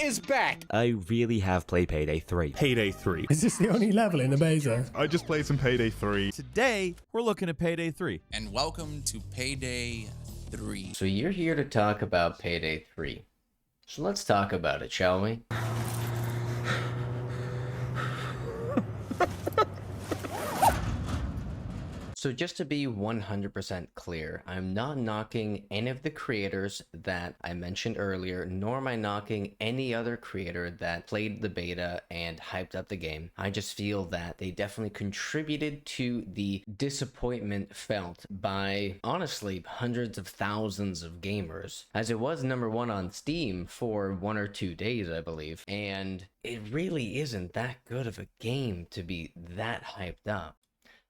is back! I really have played Payday 3. Payday 3. Is this the only level in the beta? I just played some Payday 3. Today, we're looking at Payday 3. And welcome to Payday 3. So you're here to talk about Payday 3. So let's talk about it, shall we? So just to be 100% clear, I'm not knocking any of the creators that I mentioned earlier, nor am I knocking any other creator that played the beta and hyped up the game. I just feel that they definitely contributed to the disappointment felt by, honestly, hundreds of thousands of gamers, as it was #1 on Steam for 1 or 2 days, I believe, and it really isn't that good of a game to be that hyped up.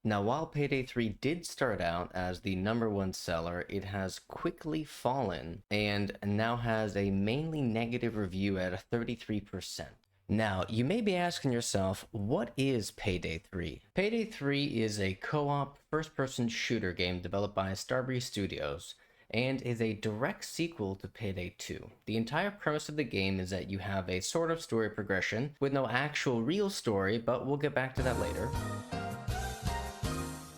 Now, while Payday 3 did start out as the #1 seller, it has quickly fallen and now has a mainly negative review at a 33%. Now, you may be asking yourself, what is Payday 3? Payday 3 is a co-op first-person shooter game developed by Starbreeze Studios and is a direct sequel to Payday 2. The entire premise of the game is that you have a sort of story progression with no actual real story, but we'll get back to that later,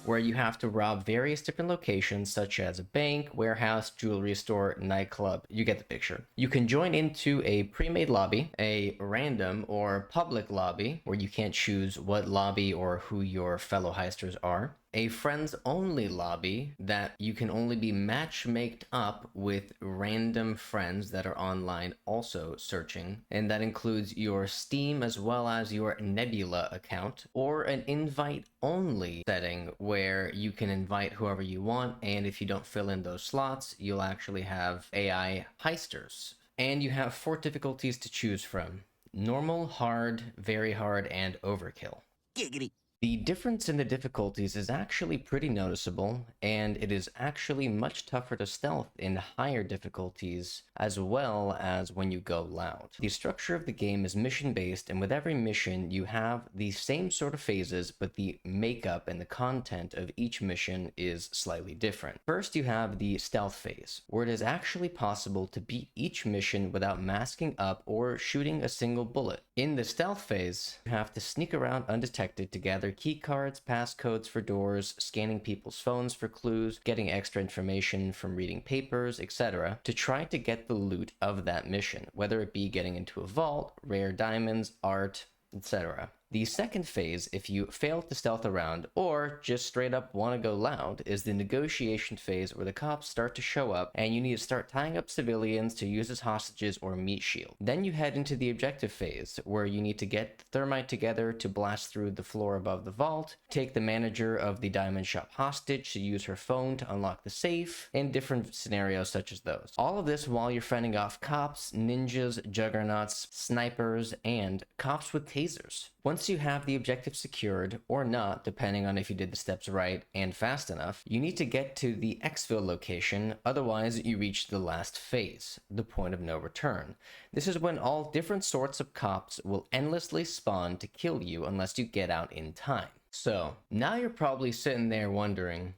where you have to rob various different locations such as a bank, warehouse, jewelry store, nightclub. You get the picture. You can join into a pre-made lobby, a random or public lobby where you can't choose what lobby or who your fellow heisters are, a friends-only lobby that you can only be match-maked up with random friends that are online also searching, and that includes your Steam as well as your Nebula account, or an invite-only setting where you can invite whoever you want, and if you don't fill in those slots, you'll actually have AI heisters. And you have 4 difficulties to choose from: normal, hard, very hard, and overkill. Giggity. The difference in the difficulties is actually pretty noticeable, and it is actually much tougher to stealth in higher difficulties as well as when you go loud. The structure of the game is mission-based, and with every mission you have the same sort of phases, but the makeup and the content of each mission is slightly different. First, you have the stealth phase, where it is actually possible to beat each mission without masking up or shooting a single bullet. In the stealth phase, you have to sneak around undetected to gather key cards, passcodes for doors, scanning people's phones for clues, getting extra information from reading papers, etc., to try to get the loot of that mission, whether it be getting into a vault, rare diamonds, art, etc. The second phase, if you fail to stealth around or just straight up want to go loud, is the negotiation phase, where the cops start to show up and you need to start tying up civilians to use as hostages or meat shield. Then you head into the objective phase, where you need to get thermite together to blast through the floor above the vault, take the manager of the diamond shop hostage to use her phone to unlock the safe, and different scenarios such as those. All of this while you're fending off cops, ninjas, juggernauts, snipers, and cops with tasers. Once you have the objective secured, or not, depending on if you did the steps right and fast enough, you need to get to the exfil location, otherwise you reach the last phase, the point of no return. This is when all different sorts of cops will endlessly spawn to kill you unless you get out in time. So, now you're probably sitting there wondering,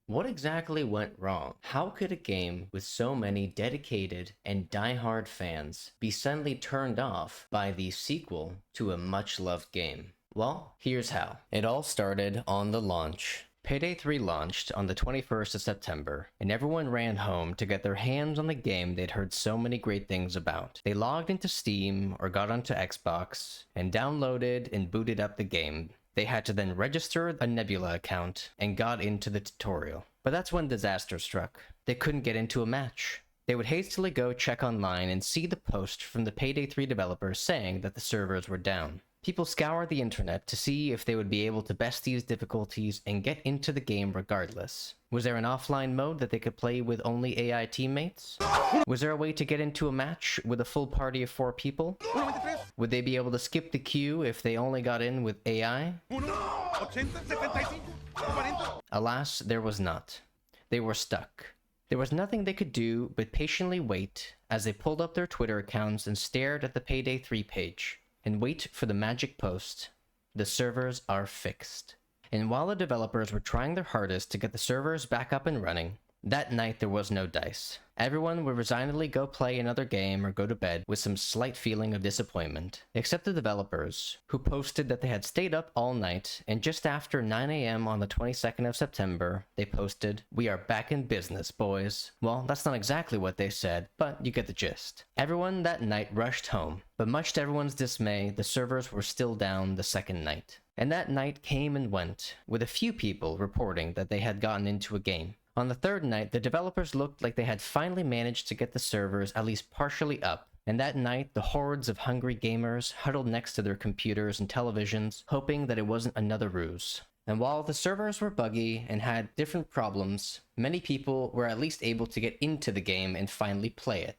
what exactly went wrong? How could a game with so many dedicated and die-hard fans be suddenly turned off by the sequel to a much-loved game? Well, here's how. It all started on the launch. Payday 3 launched on the 21st of September, and everyone ran home to get their hands on the game they'd heard so many great things about. They logged into Steam or got onto Xbox and downloaded and booted up the game. They had to then register a Nebula account and got into the tutorial. But that's when disaster struck. They couldn't get into a match. They would hastily go check online and see the post from the Payday 3 developers saying that the servers were down. People scoured the internet to see if they would be able to best these difficulties and get into the game regardless. Was there an offline mode that they could play with only AI teammates? Was there a way to get into a match with a full party of 4 people? Would they be able to skip the queue if they only got in with AI? Alas, there was not. They were stuck. There was nothing they could do but patiently wait as they pulled up their Twitter accounts and stared at the Payday 3 page, and wait for the magic post: the servers are fixed. And while the developers were trying their hardest to get the servers back up and running, That night there was no dice. Everyone would resignedly go play another game or go to bed with some slight feeling of disappointment, except the developers, who posted that they had stayed up all night, and just after 9 a.m. on the 22nd of September, they posted, "We are back in business, boys." Well, that's not exactly what they said, but you get the gist. Everyone that night rushed home, but much to everyone's dismay, the servers were still down the second night. And that night came and went, with a few people reporting that they had gotten into a game. On the third night, the developers looked like they had finally managed to get the servers at least partially up, and that night, the hordes of hungry gamers huddled next to their computers and televisions, hoping that it wasn't another ruse. And while the servers were buggy and had different problems, many people were at least able to get into the game and finally play it.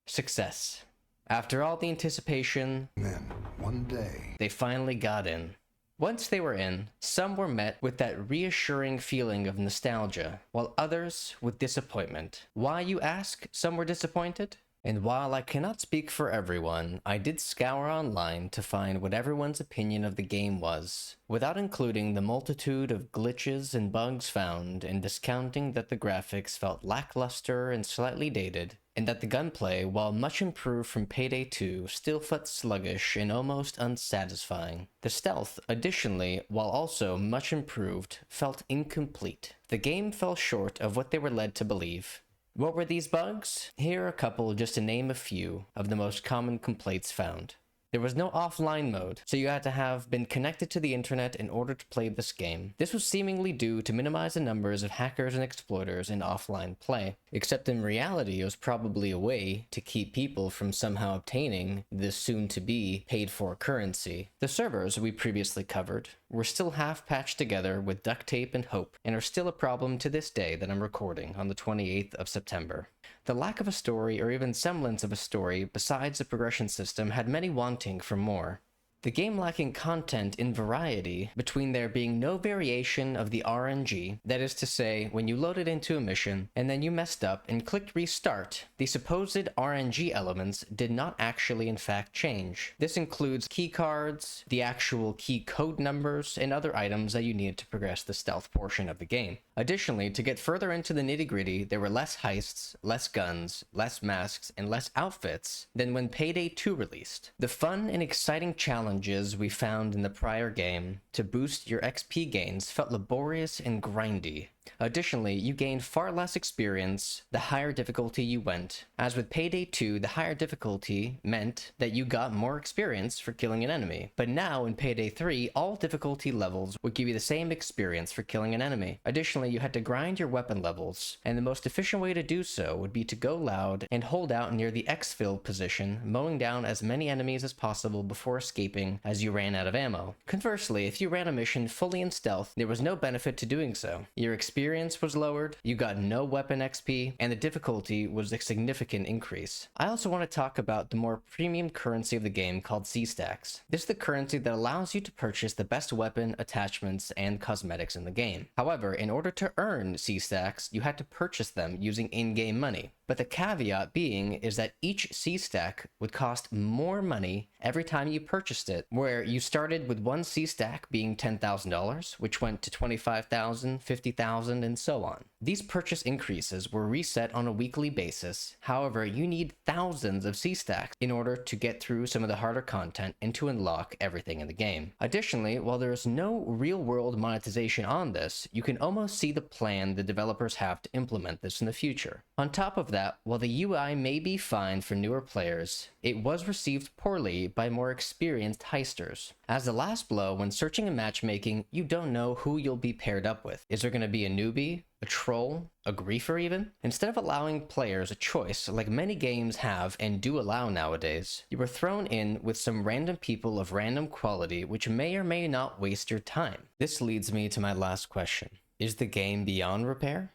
Success. After all the anticipation, Then, one day, they finally got in. Once they were in, some were met with that reassuring feeling of nostalgia, while others with disappointment. Why, you ask? Some were disappointed? And while I cannot speak for everyone, I did scour online to find what everyone's opinion of the game was, without including the multitude of glitches and bugs found, and discounting that the graphics felt lackluster and slightly dated, and that the gunplay, while much improved from Payday 2, still felt sluggish and almost unsatisfying. The stealth, additionally, while also much improved, felt incomplete. The game fell short of what they were led to believe. What were these bugs? Here are a couple just to name a few of the most common complaints found. There was no offline mode, so you had to have been connected to the internet in order to play this game. This was seemingly due to minimize the numbers of hackers and exploiters in offline play, except in reality it was probably a way to keep people from somehow obtaining this soon-to-be paid-for currency. The servers we previously covered were still half patched together with duct tape and hope, and are still a problem to this day that I'm recording on the 28th of September. The lack of a story or even semblance of a story besides the progression system had many wanting for more. The game lacking content in variety, between there being no variation of the RNG, that is to say, when you loaded into a mission, and then you messed up and clicked restart, the supposed RNG elements did not actually in fact change. This includes key cards, the actual key code numbers, and other items that you needed to progress the stealth portion of the game. Additionally, to get further into the nitty-gritty, there were less heists, less guns, less masks, and less outfits than when Payday 2 released. The fun and exciting challenges we found in the prior game to boost your XP gains felt laborious and grindy. Additionally, you gained far less experience the higher difficulty you went. As with Payday 2, the higher difficulty meant that you got more experience for killing an enemy. But now in Payday 3, all difficulty levels would give you the same experience for killing an enemy. Additionally, you had to grind your weapon levels, and the most efficient way to do so would be to go loud and hold out near the exfil position, mowing down as many enemies as possible before escaping as you ran out of ammo. Conversely, if you ran a mission fully in stealth, there was no benefit to doing so. Your experience was lowered, you got no weapon XP, and the difficulty was a significant increase. I also want to talk about the more premium currency of the game called C-Stacks. This is the currency that allows you to purchase the best weapon, attachments, and cosmetics in the game. However, in order to earn C-Stacks, you had to purchase them using in-game money. But the caveat being is that each C-Stack would cost more money every time you purchased it, where you started with one C-Stack being $10,000, which went to $25,000, $50,000, and so on. These purchase increases were reset on a weekly basis. However, you need thousands of C-Stacks in order to get through some of the harder content and to unlock everything in the game. Additionally, while there is no real-world monetization on this, you can almost see the plan the developers have to implement this in the future. On top of that, while the UI may be fine for newer players, it was received poorly by more experienced heisters. As the last blow, when searching and matchmaking, you don't know who you'll be paired up with. Is there going to be a newbie, a troll, a griefer even? Instead of allowing players a choice like many games have and do allow nowadays, you were thrown in with some random people of random quality which may or may not waste your time. This leads me to my last question. Is the game beyond repair?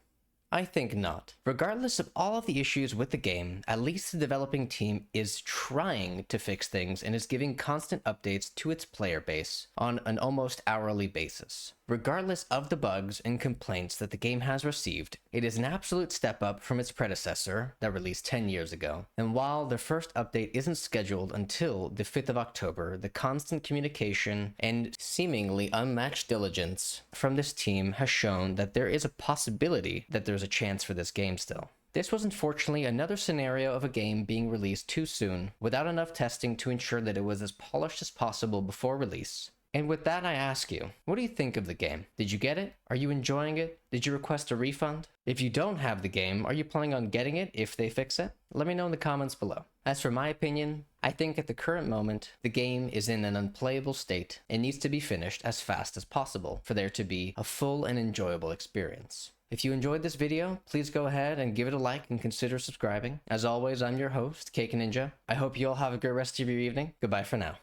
I think not. Regardless of all of the issues with the game, at least the developing team is trying to fix things and is giving constant updates to its player base on an almost hourly basis. Regardless of the bugs and complaints that the game has received, it is an absolute step up from its predecessor that released 10 years ago. And while the first update isn't scheduled until the 5th of October, the constant communication and seemingly unmatched diligence from this team has shown that there is a possibility that there's a chance for this game still. This was unfortunately another scenario of a game being released too soon, without enough testing to ensure that it was as polished as possible before release. And with that, I ask you, what do you think of the game? Did you get it? Are you enjoying it? Did you request a refund? If you don't have the game, are you planning on getting it if they fix it? Let me know in the comments below. As for my opinion, I think at the current moment, the game is in an unplayable state and needs to be finished as fast as possible for there to be a full and enjoyable experience. If you enjoyed this video, please go ahead and give it a like and consider subscribing. As always, I'm your host, Cake Ninja. I hope you all have a great rest of your evening. Goodbye for now.